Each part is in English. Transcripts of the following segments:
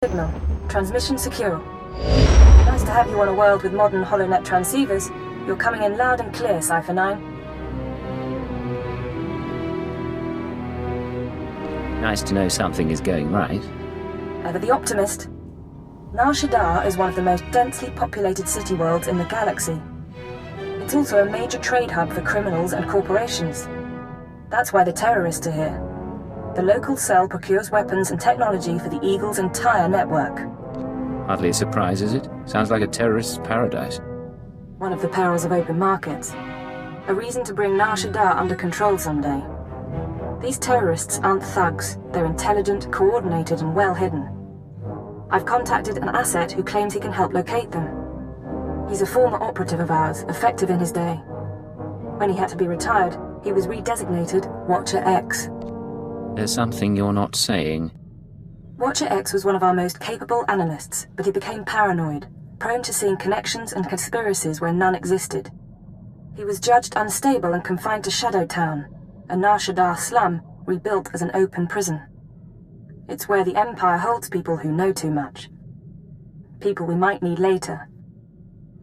Signal. Transmission secure. Nice to have you on a world with modern HoloNet transceivers. You're coming in loud and clear, Cypher 9. Nice to know something is going right. Ever the optimist. Shaddaa is one of the most densely populated city worlds in the galaxy. It's also a major trade hub for criminals and corporations. That's why the terrorists are here. The local cell procures weapons and technology for the Eagle's entire network. Hardly a surprise, is it? Sounds like a terrorist's paradise. One of the perils of open markets. A reason to bring Shaddaa under control someday. These terrorists aren't thugs. They're intelligent, coordinated, and well hidden. I've contacted an asset who claims he can help locate them. He's a former operative of ours, effective in his day. When he had to be retired, he was redesignated Watcher X. There's something you're not saying. Watcher X was one of our most capable analysts, but he became paranoid, prone to seeing connections and conspiracies where none existed. He was judged unstable and confined to Shadow Town, a Shaddaa slum rebuilt as an open prison. It's where the Empire holds people who know too much. People we might need later.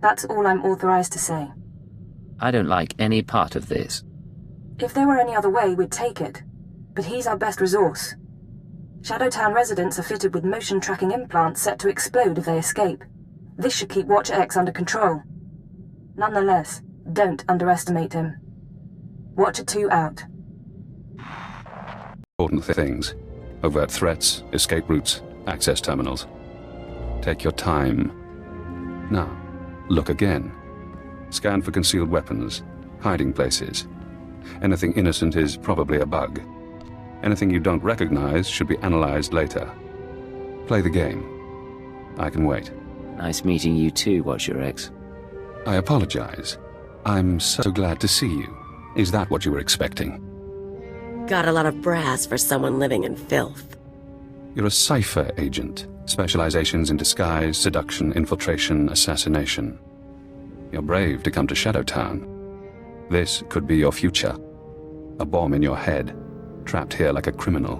That's all I'm authorized to say. I don't like any part of this. If there were any other way, we'd take it. But he's our best resource. Shadowtown residents are fitted with motion tracking implants set to explode if they escape. This should keep Watcher X under control. Nonetheless, don't underestimate him. Watcher 2 out. Important things. Overt threats, escape routes, access terminals. Take your time. Now, look again. Scan for concealed weapons, hiding places. Anything innocent is probably a bug. Anything you don't recognize should be analyzed later. Play the game. I can wait. Nice meeting you too, Watcher X. I apologize. I'm so glad to see you. Is that what you were expecting? Got a lot of brass for someone living in filth. You're a cipher agent. Specializations in disguise, seduction, infiltration, assassination. You're brave to come to Shadowtown. This could be your future. A bomb in your head, trapped here like a criminal.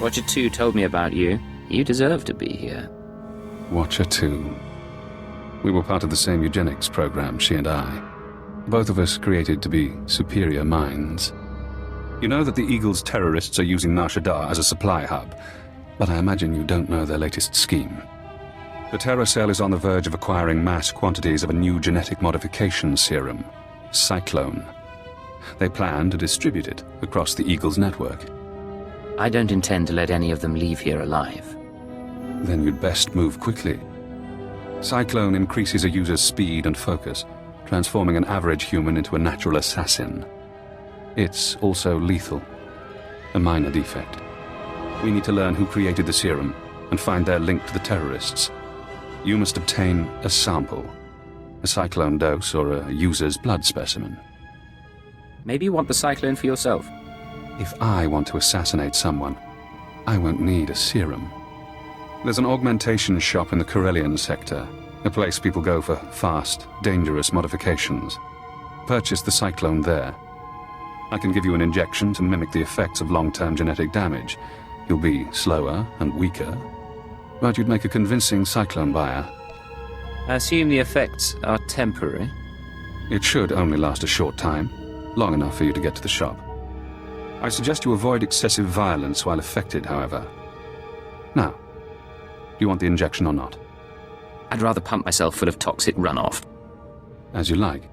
Watcher 2 told me about you. You deserve to be here. Watcher 2. We were part of the same eugenics program, she and I. Both of us created to be superior minds. You know that the Eagle's terrorists are using Shaddaa as a supply hub, but I imagine you don't know their latest scheme. The terror cell is on the verge of acquiring mass quantities of a new genetic modification serum, Cyclone. They plan to distribute it across the Eagle's network. I don't intend to let any of them leave here alive. Then you'd best move quickly. Cyclone increases a user's speed and focus, transforming an average human into a natural assassin. It's also lethal, a minor defect. We need to learn who created the serum and find their link to the terrorists. You must obtain a sample, a cyclone dose or a user's blood specimen. Maybe you want the cyclone for yourself. If I want to assassinate someone, I won't need a serum. There's an augmentation shop in the Corellian sector, a place people go for fast, dangerous modifications. Purchase the cyclone there. I can give you an injection to mimic the effects of long-term genetic damage. You'll be slower and weaker, but you'd make a convincing cyclone buyer. I assume the effects are temporary. It should only last a short time, long enough for you to get to the shop. I suggest you avoid excessive violence while affected, however. Now, do you want the injection or not? I'd rather pump myself full of toxic runoff. As you like.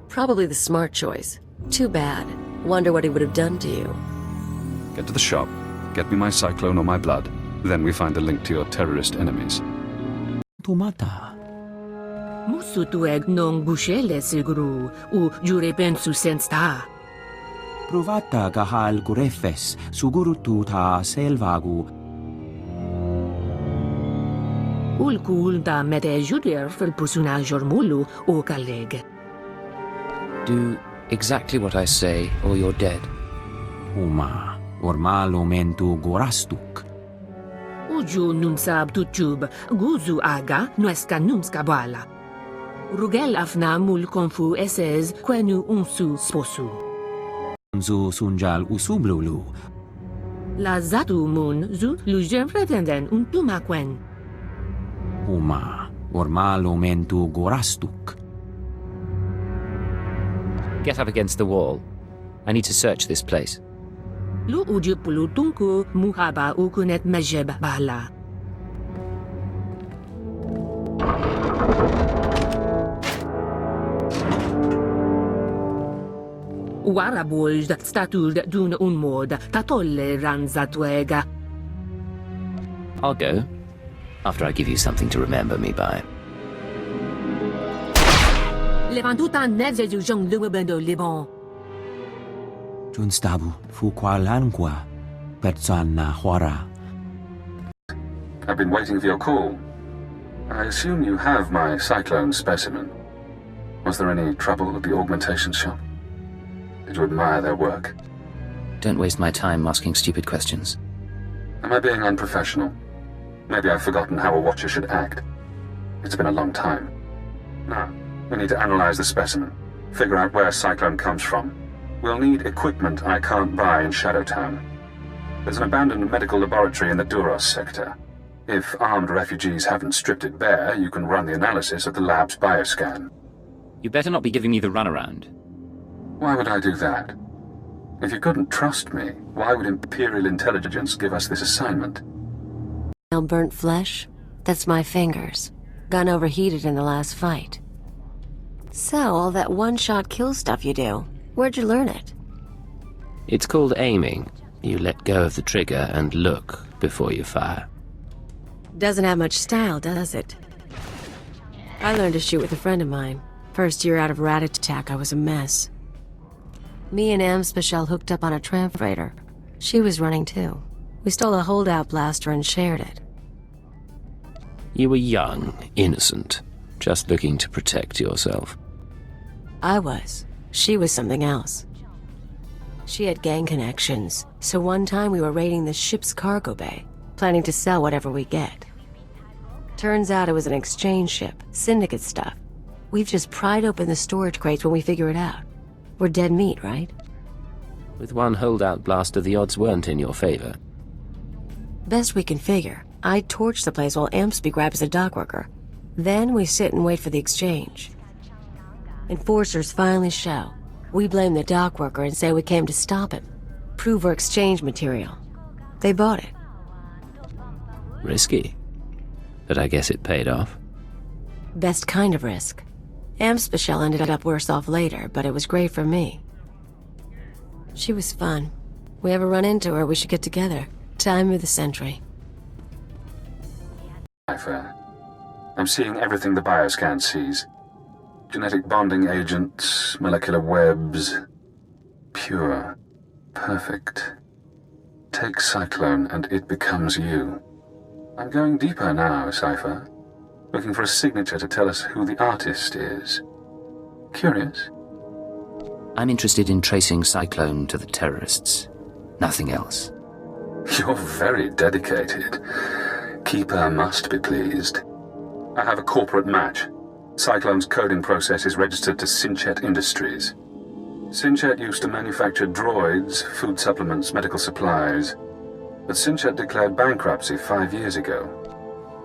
Probably the smart choice. Too bad. Wonder what he would have done to you. Get to the shop, get me my cyclone or my blood, then we find the link to your terrorist enemies. Tumata. Musu tueg non bushele siguru, u jure pensu sensta. Provata kahal kurefes, suguru tuta selvagu. Ulkul da mete juder fel personager mulu o kalleg. Do exactly what I say, or you're dead. Uma, ormal omentu gorastuk. Uju numsab tutub, guzu aga, nuesca numska bala. Rugel afna mul konfu esez, quenu unsu sposu. Zu sunjal usublulu. La zatu mun zu lujem pretenden un tumakwen. Huma, ormal omentu gorastuk. Get up against the wall. I need to search this place. Lu uju pulutunku muhaba ukunet mejeb bala. Warabuld statuld dun un mod tatolle ranzatuega. I'll go, after I give you something to remember me by. Levantuta neze du jong luwebendo libon. Jun stabu fu qualanqua perzanna huara. I've been waiting for your call. I assume you have my cyclone specimen. Was there any trouble at the augmentation shop? Did you admire their work? Don't waste my time asking stupid questions. Am I being unprofessional? Maybe I've forgotten how a watcher should act. It's been a long time. Now, we need to analyze the specimen, figure out where Cyclone comes from. We'll need equipment I can't buy in Shadow Town. There's an abandoned medical laboratory in the Duros sector. If armed refugees haven't stripped it bare, you can run the analysis of the lab's bioscan. You better not be giving me the runaround. Why would I do that? If you couldn't trust me, why would Imperial intelligence give us this assignment? Burnt flesh? That's my fingers. Gun overheated in the last fight. So, all that one-shot kill stuff you do, where'd you learn it? It's called aiming. You let go of the trigger and look before you fire. Doesn't have much style, does it? I learned to shoot with a friend of mine. First year out of rat attack, I was a mess. Me and Am Special hooked up on a tram freighter. She was running too. We stole a holdout blaster and shared it. You were young, innocent, just looking to protect yourself. I was. She was something else. She had gang connections, so one time we were raiding the ship's cargo bay, planning to sell whatever we get. Turns out it was an exchange ship, syndicate stuff. We've just pried open the storage crates when we figure it out. We're dead meat, right? With one holdout blaster, the odds weren't in your favor. Best we can figure. I torch the place while Ampsby grabs the dockworker. Then we sit and wait for the exchange. Enforcers finally show. We blame the dockworker and say we came to stop him. Prove our exchange material. They bought it. Risky. But I guess it paid off. Best kind of risk. Amspecial ended up worse off later, but it was great for me. She was fun. We ever run into her, we should get together. Time of the century. I'm seeing everything the bioscan sees. Genetic bonding agents, molecular webs. Pure. Perfect. Take Cyclone and it becomes you. I'm going deeper now, Cypher. Looking for a signature to tell us who the artist is. Curious? I'm interested in tracing Cyclone to the terrorists. Nothing else. You're very dedicated. Keeper must be pleased. I have a corporate match. Cyclone's coding process is registered to Sinchet Industries. Sinchet used to manufacture droids, food supplements, medical supplies. But Sinchet declared bankruptcy 5 years ago.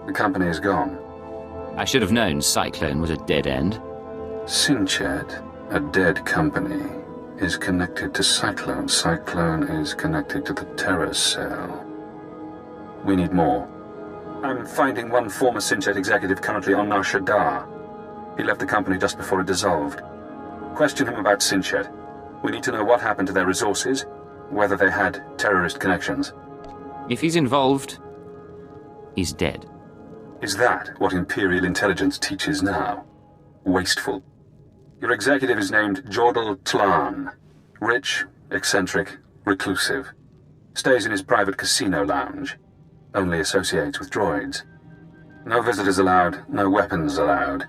The company is gone. I should have known Cyclone was a dead end. Sinchet, a dead company, is connected to Cyclone. Cyclone is connected to the terror cell. We need more. I'm finding one former Sinchet executive currently on Shaddaa. He left the company just before it dissolved. Question him about Sinchet. We need to know what happened to their resources, whether they had terrorist connections. If he's involved, he's dead. Is that what Imperial intelligence teaches now? Wasteful. Your executive is named Jordal Tlan. Rich, eccentric, reclusive. Stays in his private casino lounge. Only associates with droids. No visitors allowed, no weapons allowed.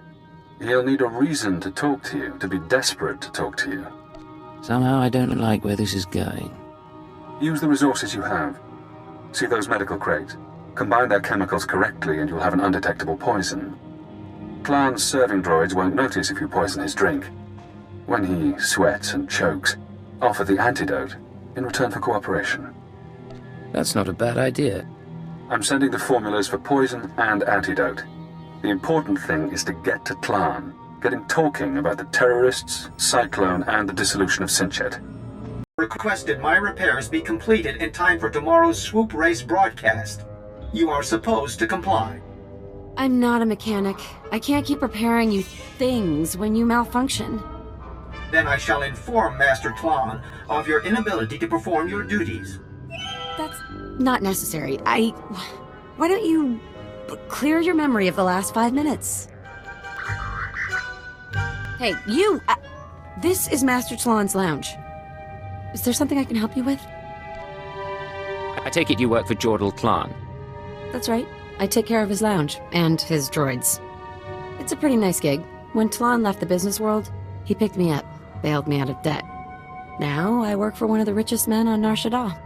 He'll need a reason to talk to you, to be desperate to talk to you. Somehow I don't like where this is going. Use the resources you have. See those medical crates? Combine their chemicals correctly and you'll have an undetectable poison. Tlan's serving droids won't notice if you poison his drink. When he sweats and chokes, offer the antidote in return for cooperation. That's not a bad idea. I'm sending the formulas for poison and antidote. The important thing is to get to Tlan. Get him talking about the terrorists, Cyclone, and the dissolution of Sinchet. Requested my repairs be completed in time for tomorrow's swoop race broadcast. You are supposed to comply. I'm not a mechanic. I can't keep repairing you things when you malfunction. Then I shall inform Master Tlan of your inability to perform your duties. That's not necessary. Why don't you clear your memory of the last 5 minutes? Hey, you! This is Master Tlan's lounge. Is there something I can help you with? I take it you work for Jordal Tlan. That's right. I take care of his lounge, and his droids. It's a pretty nice gig. When Tlan left the business world, he picked me up, bailed me out of debt. Now I work for one of the richest men on Nar Shaddaa.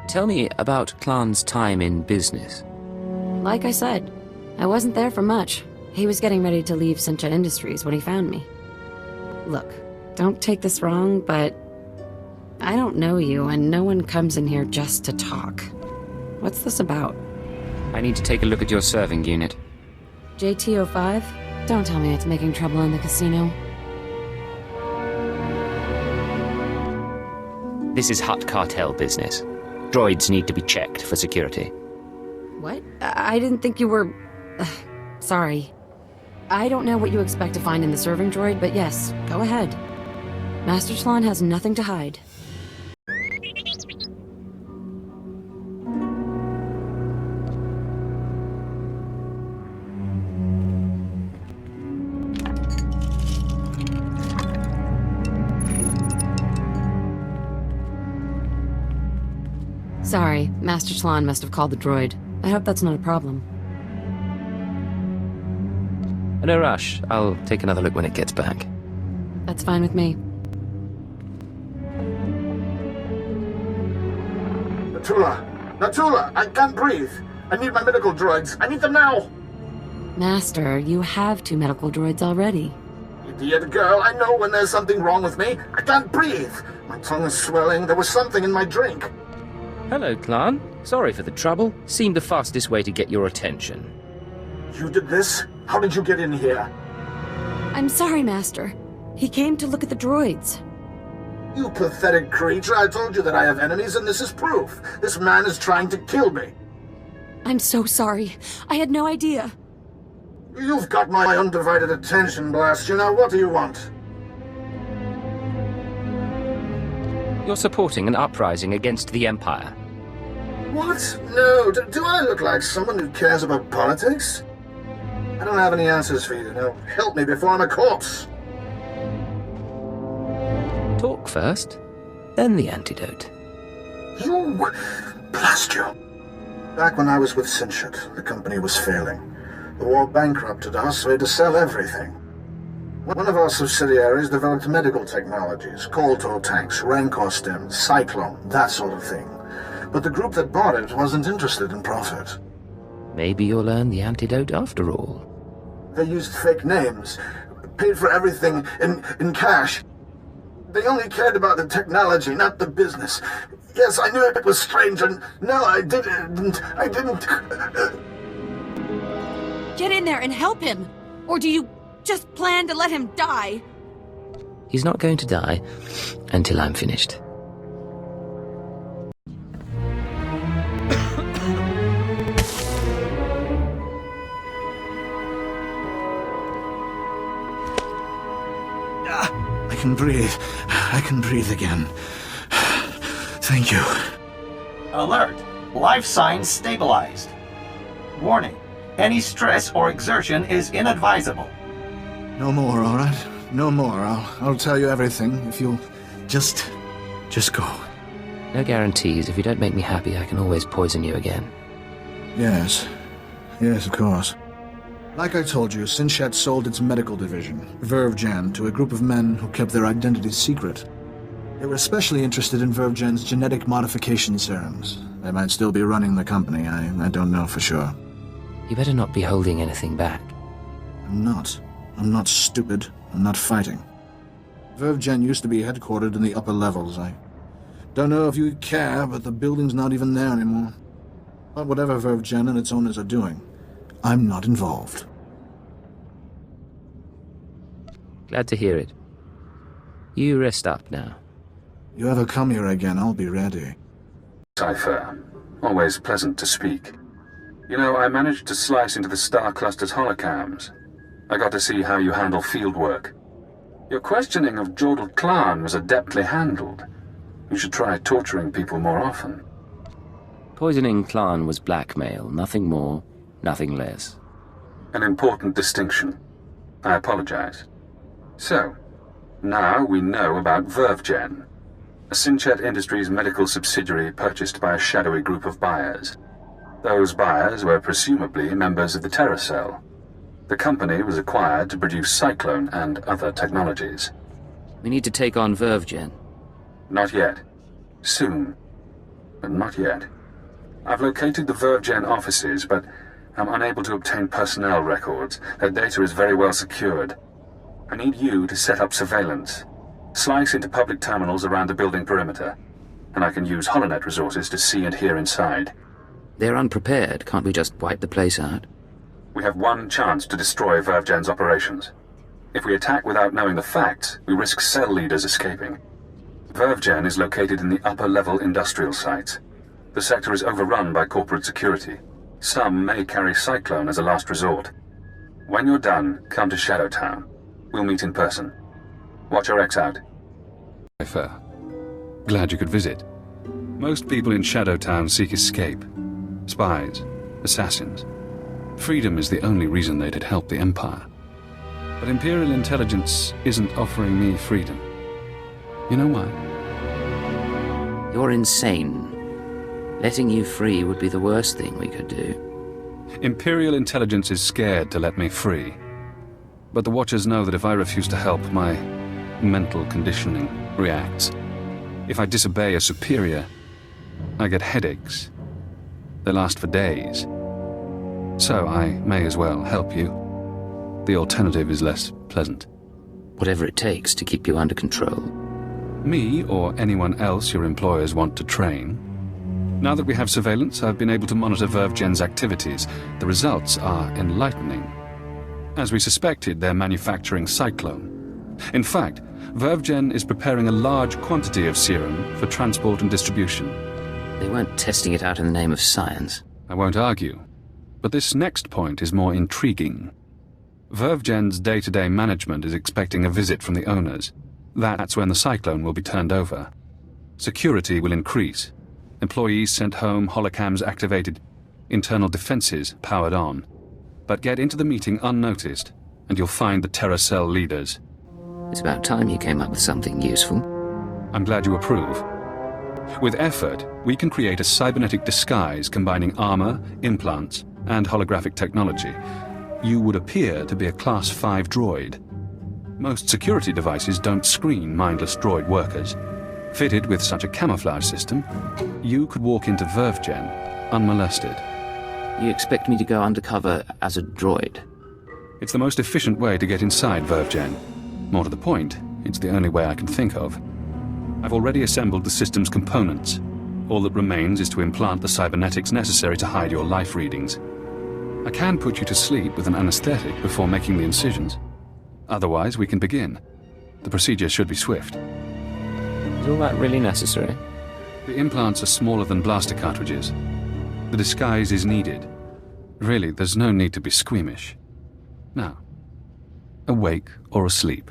Tell me about Tlan's time in business. Like I said, I wasn't there for much. He was getting ready to leave Sinchet Industries when he found me. Look, don't take this wrong, but I don't know you, and no one comes in here just to talk. What's this about? I need to take a look at your serving unit. JT-05? Don't tell me it's making trouble in the casino. This is Hutt cartel business. Droids need to be checked for security. What? I didn't think you were... sorry. I don't know what you expect to find in the serving droid, but yes, go ahead. Master Tlan has nothing to hide. Sorry, Master Tlan must have called the droid. I hope that's not a problem. No rush. I'll take another look when it gets back. That's fine with me. Natula, I can't breathe. I need my medical droids. I need them now. Master, you have 2 medical droids already. Idiot girl, I know when there's something wrong with me. I can't breathe. My tongue is swelling. There was something in my drink. Hello, Tlan. Sorry for the trouble. Seemed the fastest way to get your attention. You did this? How did you get in here? I'm sorry, Master. He came to look at the droids. You pathetic creature, I told you that I have enemies, and this is proof. This man is trying to kill me. I'm so sorry. I had no idea. You've got my undivided attention, blast you. Now what do you want? You're supporting an uprising against the Empire. What? No, do I look like someone who cares about politics? I don't have any answers for you. Now, help me before I'm a corpse. Talk first, then the antidote. You... blast you. Back when I was with Sinchet, the company was failing. The war bankrupted us, we had to sell everything. One of our subsidiaries developed medical technologies, Koltor tanks, Rancor stems, Cyclone, that sort of thing. But the group that bought it wasn't interested in profit. Maybe you'll earn the antidote after all. They used fake names, paid for everything in cash. They only cared about the technology, not the business. Yes, I knew it was strange, and no, I didn't. Get in there and help him! Or do you just plan to let him die? He's not going to die until I'm finished. I can breathe. I can breathe again. Thank you. Alert! Life signs stabilized. Warning. Any stress or exertion is inadvisable. No more, all right? No more. I'll tell you everything if you'll just go. No guarantees. If you don't make me happy, I can always poison you again. Yes, of course. Like I told you, Sinchet sold its medical division, Vervjan, to a group of men who kept their identities secret. They were especially interested in Vervjan's genetic modification serums. They might still be running the company, I don't know for sure. You better not be holding anything back. I'm not stupid. I'm not fighting. Vervjan used to be headquartered in the upper levels. I Don't know if you care, but the building's not even there anymore. But whatever VervGen and its owners are doing, I'm not involved. Glad to hear it. You rest up now. You ever come here again, I'll be ready. Cypher. Always pleasant to speak. You know, I managed to slice into the Star Cluster's holocams. I got to see how you handle field work. Your questioning of Jordal Klan was adeptly handled. You should try torturing people more often. Poisoning Klan was blackmail, nothing more, nothing less. An important distinction. I apologize. So, now we know about VervGen, a Sinchet Industries medical subsidiary purchased by a shadowy group of buyers. Those buyers were presumably members of the Terracell. The company was acquired to produce Cyclone and other technologies. We need to take on VervGen. Not yet. Soon. But not yet. I've located the VervGen offices, but I'm unable to obtain personnel records. Their data is very well secured. I need you to set up surveillance. Slice into public terminals around the building perimeter, and I can use HoloNet resources to see and hear inside. They're unprepared. Can't we just wipe the place out? We have one chance to destroy VervGen's operations. If we attack without knowing the facts, we risk cell leaders escaping. VervGen is located in the upper-level industrial sites. The sector is overrun by corporate security. Some may carry Cyclone as a last resort. When you're done, come to Shadow Town. We'll meet in person. Watch your X out. Fair. Glad you could visit. Most people in Shadow Town seek escape. Spies, assassins. Freedom is the only reason they'd help the Empire. But Imperial intelligence isn't offering me freedom. You know why? You're insane. Letting you free would be the worst thing we could do. Imperial intelligence is scared to let me free. But the Watchers know that if I refuse to help, my mental conditioning reacts. If I disobey a superior, I get headaches. They last for days. So I may as well help you. The alternative is less pleasant. Whatever it takes to keep you under control. Me or anyone else your employers want to train. Now that we have surveillance, I've been able to monitor VervGen's activities. The results are enlightening. As we suspected, they're manufacturing Cyclone. In fact, VervGen is preparing a large quantity of serum for transport and distribution. They weren't testing it out in the name of science. I won't argue. But this next point is more intriguing. VervGen's day-to-day management is expecting a visit from the owners. That's when the Cyclone will be turned over. Security will increase. Employees sent home, holocams activated, internal defenses powered on. But get into the meeting unnoticed, and you'll find the Terracell leaders. It's about time you came up with something useful. I'm glad you approve. With effort, we can create a cybernetic disguise combining armor, implants, and holographic technology. You would appear to be a Class 5 droid. Most security devices don't screen mindless droid workers. Fitted with such a camouflage system, you could walk into VervGen unmolested. You expect me to go undercover as a droid? It's the most efficient way to get inside VervGen. More to the point, it's the only way I can think of. I've already assembled the system's components. All that remains is to implant the cybernetics necessary to hide your life readings. I can put you to sleep with an anesthetic before making the incisions. Otherwise, we can begin. The procedure should be swift. Is all that really necessary? The implants are smaller than blaster cartridges. The disguise is needed. Really, there's no need to be squeamish. Now, awake or asleep.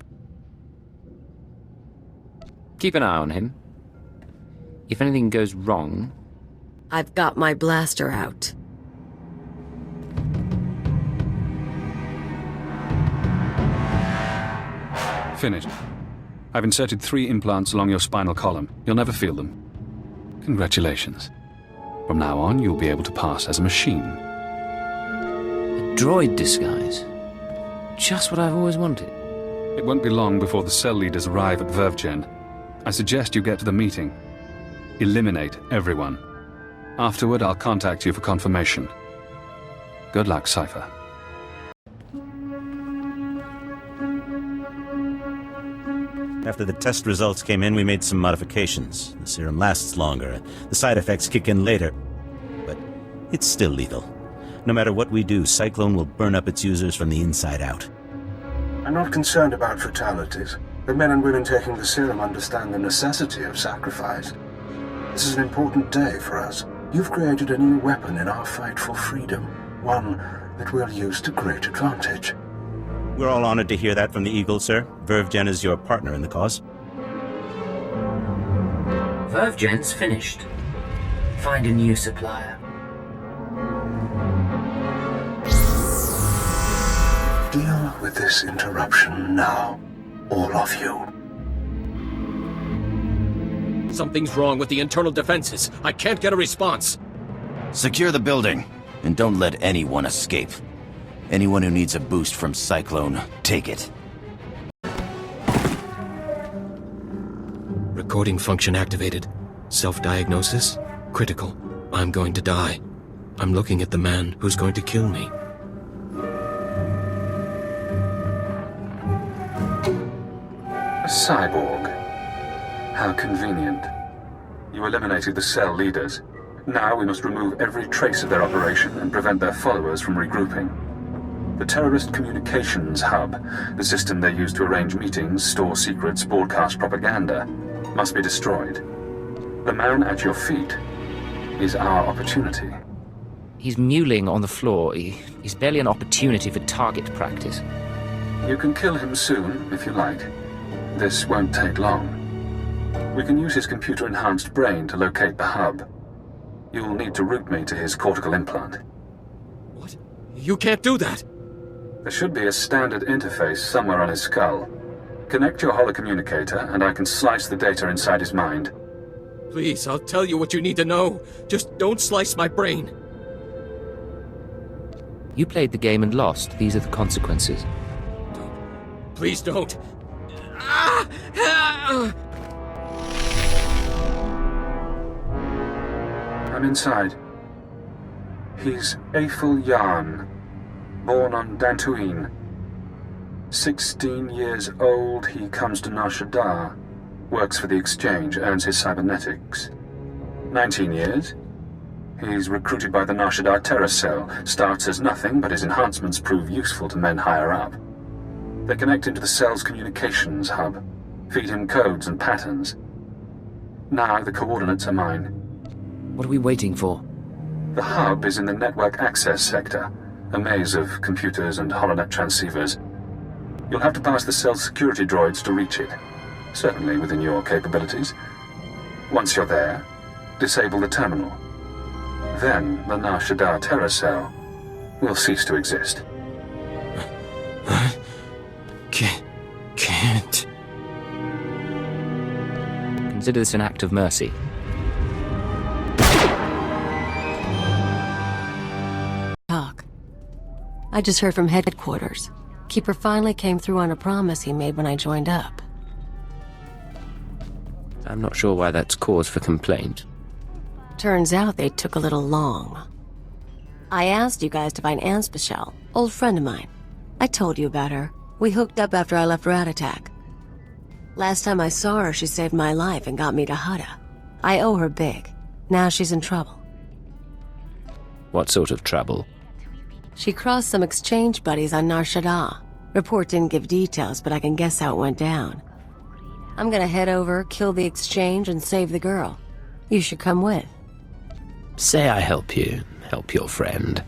Keep an eye on him. If anything goes wrong... I've got my blaster out. Finished. I've inserted 3 implants along your spinal column. You'll never feel them. Congratulations. From now on, you'll be able to pass as a machine. A droid disguise. Just what I've always wanted. It won't be long before the cell leaders arrive at VervGen. I suggest you get to the meeting. Eliminate everyone. Afterward, I'll contact you for confirmation. Good luck, Cypher. After the test results came in, we made some modifications. The serum lasts longer. The side effects kick in later. But it's still lethal. No matter what we do, Cyclone will burn up its users from the inside out. I'm not concerned about fatalities. The men and women taking the serum understand the necessity of sacrifice. This is an important day for us. You've created a new weapon in our fight for freedom. One that we'll use to great advantage. We're all honored to hear that from the Eagle, sir. Vervgen is your partner in the cause. Vervgen's finished. Find a new supplier. Deal with this interruption now, all of you. Something's wrong with the internal defenses. I can't get a response. Secure the building, and don't let anyone escape. Anyone who needs a boost from Cyclone, take it. Recording function activated. Self-diagnosis? Critical. I'm going to die. I'm looking at the man who's going to kill me. A cyborg. How convenient. You eliminated the cell leaders. Now we must remove every trace of their operation and prevent their followers from regrouping. The terrorist communications hub, the system they use to arrange meetings, store secrets, broadcast propaganda, must be destroyed. The man at your feet is our opportunity. He's mewling on the floor. He's barely an opportunity for target practice. You can kill him soon, if you like. This won't take long. We can use his computer-enhanced brain to locate the hub. You'll need to route me to his cortical implant. What? You can't do that! There should be a standard interface somewhere on his skull. Connect your holocommunicator, and I can slice the data inside his mind. Please, I'll tell you what you need to know. Just don't slice my brain. You played the game and lost. These are the consequences. Don't. Please don't. I'm inside. He's Eiffel Yarn, born on Dantooine. 16 years old, he comes to Shaddaa, works for the Exchange, earns his cybernetics. 19 years, he's recruited by the Shaddaa terror cell, starts as nothing, but his enhancements prove useful to men higher up. They connect him to the cell's communications hub, feed him codes and patterns. Now the coordinates are mine. What are we waiting for? The hub is in the network access sector, a maze of computers and holonet transceivers. You'll have to pass the cell's security droids to reach it, certainly within your capabilities. Once you're there, disable the terminal. Then the Shaddaa terror cell will cease to exist. Can't. Consider this an act of mercy. Talk. I just heard from headquarters. Keeper finally came through on a promise he made when I joined up. I'm not sure why that's cause for complaint. Turns out they took a little long. I asked you guys to find Anspecial, old friend of mine. I told you about her. We hooked up after I left Rat Attack. Last time I saw her, she saved my life and got me to Shaddaa. I owe her big. Now she's in trouble. What sort of trouble? She crossed some exchange buddies on Nar Shaddaa. Report didn't give details, but I can guess how it went down. I'm gonna head over, kill the exchange, and save the girl. You should come with. Say I help you, help your friend.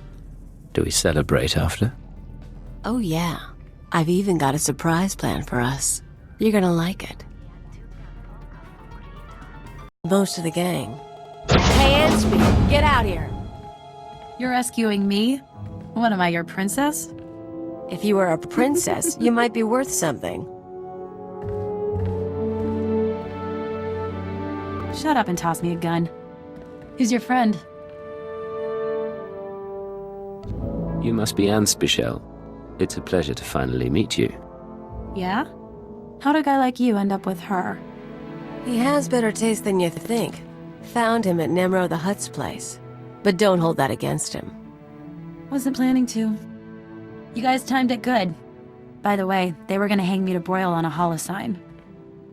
Do we celebrate after? Oh yeah. I've even got a surprise plan for us. You're gonna like it. Most of the gang. Hey, Anspe, get out here! You're rescuing me? What am I, your princess? If you were a princess, you might be worth something. Shut up and toss me a gun. Who's your friend? You must be Anspecial. It's a pleasure to finally meet you. Yeah? How'd a guy like you end up with her? He has better taste than you think. Found him at Nemro the Hutt's place. But don't hold that against him. Wasn't planning to. You guys timed it good. By the way, they were gonna hang me to broil on a holosign.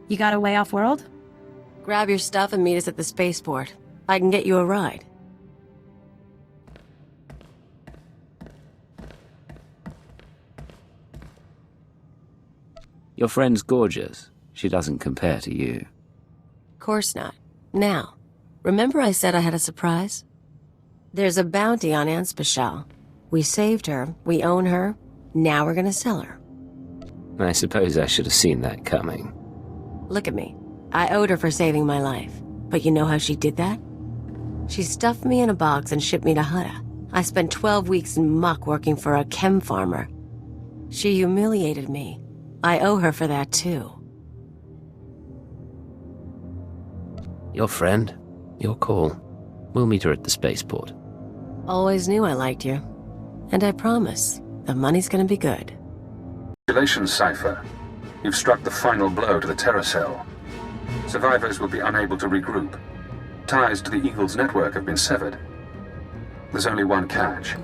You got a way off-world? Grab your stuff and meet us at the spaceport. I can get you a ride. Your friend's gorgeous. She doesn't compare to you. Course not. Now, remember I said I had a surprise? There's a bounty on Anspecial. We saved her, we own her, now we're gonna sell her. I suppose I should have seen that coming. Look at me. I owed her for saving my life. But you know how she did that? She stuffed me in a box and shipped me to Shaddaa. I spent 12 weeks in muck working for a chem farmer. She humiliated me. I owe her for that too. Your friend? Your call. We'll meet her at the spaceport. Always knew I liked you. And I promise, the money's gonna be good. Congratulations, Cypher. You've struck the final blow to the Terror Cell. Survivors will be unable to regroup. Ties to the Eagle's network have been severed. There's only one catch.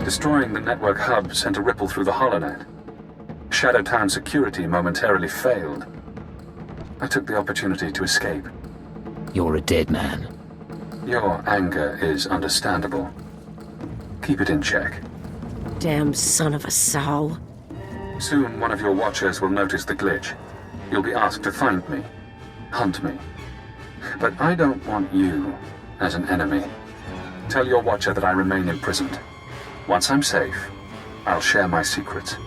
Destroying the network hub sent a ripple through the holonet. Shaddaa Town security momentarily failed. I took the opportunity to escape. You're a dead man. Your anger is understandable. Keep it in check. Damn son of a sow. Soon one of your watchers will notice the glitch. You'll be asked to find me, hunt me. But I don't want you as an enemy. Tell your watcher that I remain imprisoned. Once I'm safe, I'll share my secrets.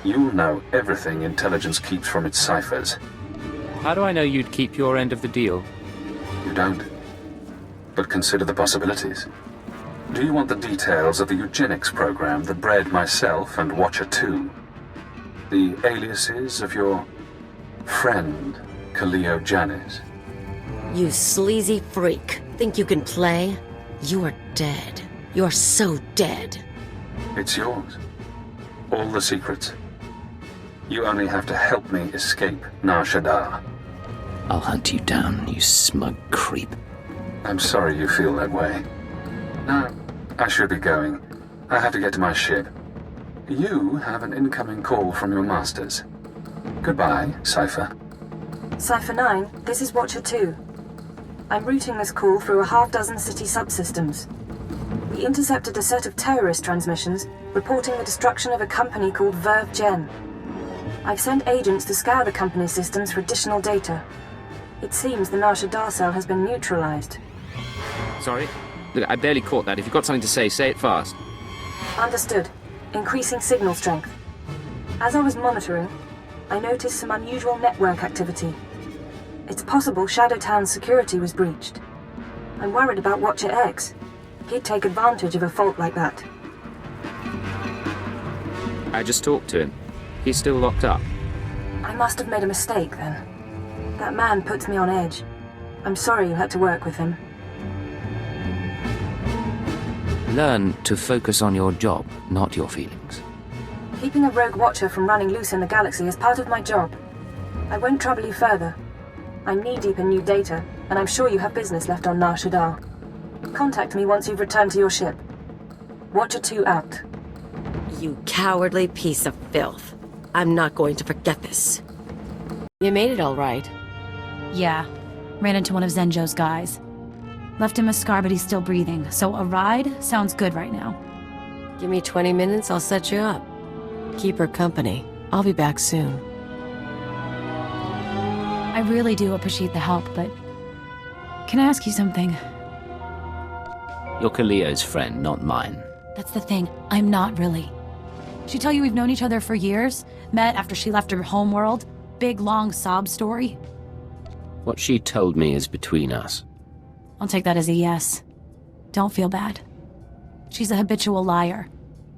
You'll know everything intelligence keeps from its ciphers. How do I know you'd keep your end of the deal? You don't. But consider the possibilities. Do you want the details of the eugenics program that bred myself and Watcher 2? The aliases of your friend, Kaleo Janis? You sleazy freak. Think you can play? You are dead. You're so dead. It's yours. All the secrets. You only have to help me escape Nar Shaddaa. I'll hunt you down, you smug creep. I'm sorry you feel that way. Now, I should be going. I have to get to my ship. You have an incoming call from your masters. Goodbye, Cypher. Cypher 9, this is Watcher 2. I'm routing this call through a half-dozen city subsystems. We intercepted a set of terrorist transmissions reporting the destruction of a company called Verve Gen. I've sent agents to scour the company's systems for additional data. It seems the Nar Shaddaa cell has been neutralized. Sorry? Look, I barely caught that. If you've got something to say it fast. Understood. Increasing signal strength. As I was monitoring, I noticed some unusual network activity. It's possible Shaddaa Town's security was breached. I'm worried about Watcher X. He'd take advantage of a fault like that. I just talked to him. He's still locked up. I must have made a mistake then. That man puts me on edge. I'm sorry you had to work with him. Learn to focus on your job, not your feelings. Keeping a rogue watcher from running loose in the galaxy is part of my job. I won't trouble you further. I'm knee-deep in new data, and I'm sure you have business left on Nar Shaddaa. Contact me once you've returned to your ship. Watcher 2 out. You cowardly piece of filth. I'm not going to forget this. You made it all right. Yeah. Ran into one of Zenjo's guys. Left him a scar, but he's still breathing, so a ride sounds good right now. Give me 20 minutes, I'll set you up. Keep her company. I'll be back soon. I really do appreciate the help, but... Can I ask you something? You're Kaleo's friend, not mine. That's the thing. I'm not really. She tell you we've known each other for years? Met after she left her homeworld? Big, long sob story? What she told me is between us. I'll take that as a yes. Don't feel bad. She's a habitual liar.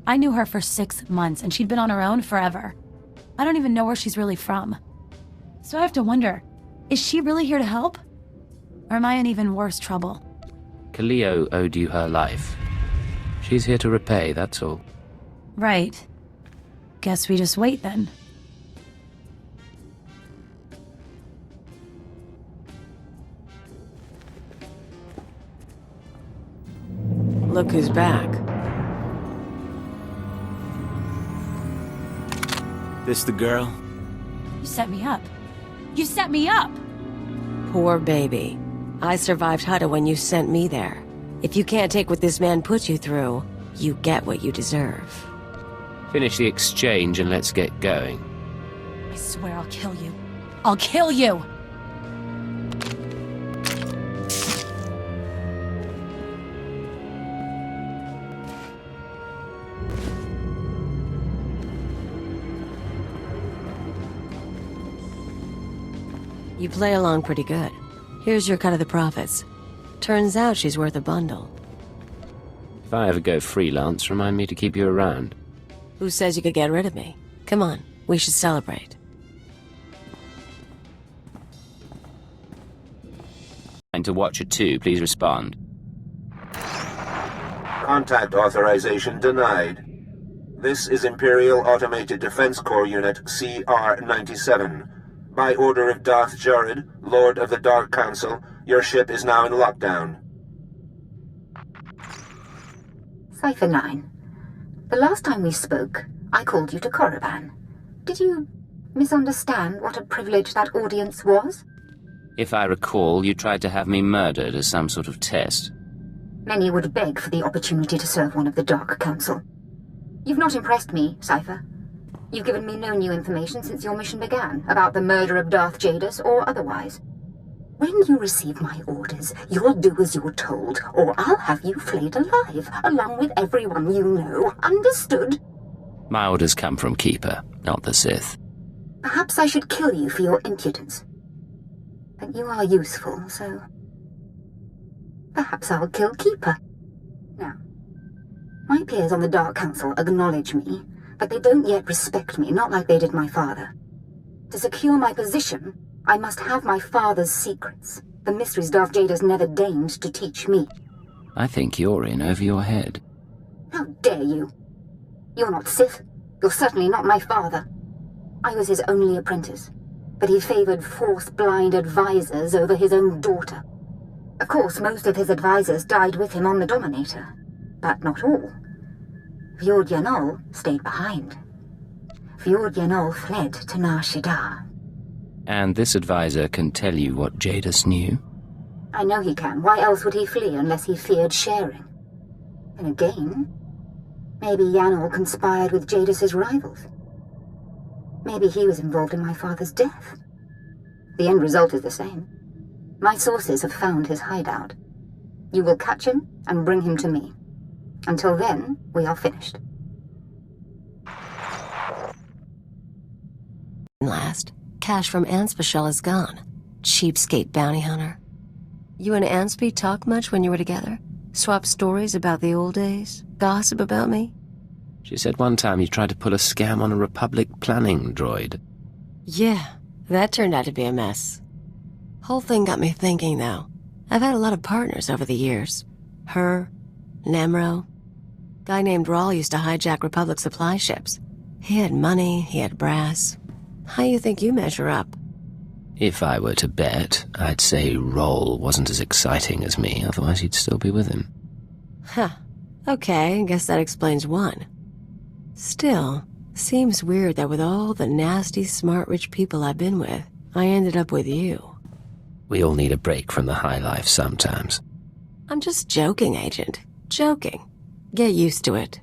I knew her for 6 months, and she'd been on her own forever. I don't even know where she's really from. So I have to wonder, is she really here to help? Or am I in even worse trouble? Kaleo owed you her life. She's here to repay, that's all. Right. Guess we just wait then. Look who's back. This the girl? You set me up. You set me up! Poor baby. I survived Shaddaa when you sent me there. If you can't take what this man put you through, you get what you deserve. Finish the exchange and let's get going. I swear I'll kill you. I'll kill you! You play along pretty good. Here's your cut of the profits. Turns out she's worth a bundle. If I ever go freelance, remind me to keep you around. Who says you could get rid of me? Come on, we should celebrate. And to Watcher 2, please respond. Contact authorization denied. This is Imperial Automated Defense Corps Unit CR-97. By order of Darth Jared, Lord of the Dark Council, your ship is now in lockdown. Cypher 9. The last time we spoke, I called you to Korriban. Did you misunderstand what a privilege that audience was? If I recall, you tried to have me murdered as some sort of test. Many would beg for the opportunity to serve one of the Dark Council. You've not impressed me, Cypher. You've given me no new information since your mission began, about the murder of Darth Jadus or otherwise. When you receive my orders, you'll do as you're told, or I'll have you flayed alive, along with everyone you know. Understood? My orders come from Keeper, not the Sith. Perhaps I should kill you for your impudence. But you are useful, so... perhaps I'll kill Keeper. Now, my peers on the Dark Council acknowledge me, but they don't yet respect me, not like they did my father. To secure my position, I must have my father's secrets, the mysteries Darth Jadus never deigned to teach me. I think you're in over your head. How dare you? You're not Sith. You're certainly not my father. I was his only apprentice, but he favored Force-blind advisors over his own daughter. Of course, most of his advisors died with him on the Dominator, but not all. Fjord Yanol stayed behind. Fjord Yanol fled to Nar Shaddaa. And this advisor can tell you what Jadus knew? I know he can. Why else would he flee unless he feared sharing? And again, maybe Yanol conspired with Jadus's rivals. Maybe he was involved in my father's death. The end result is the same. My sources have found his hideout. You will catch him and bring him to me. Until then, we are finished. Last, cash from Anspecial is gone. Cheapskate bounty hunter. You and Anspe talk much when you were together? Swap stories about the old days? Gossip about me? She said one time you tried to pull a scam on a Republic planning droid. Yeah, that turned out to be a mess. Whole thing got me thinking, though. I've had a lot of partners over the years. Her, Nemro. Guy named Rawl used to hijack Republic supply ships. He had money, he had brass. How you think you measure up? If I were to bet, I'd say Rawl wasn't as exciting as me, otherwise he'd still be with him. Huh. Okay, I guess that explains one. Still, seems weird that with all the nasty, smart, rich people I've been with, I ended up with you. We all need a break from the high life sometimes. I'm just joking, Agent. Joking. Get used to it.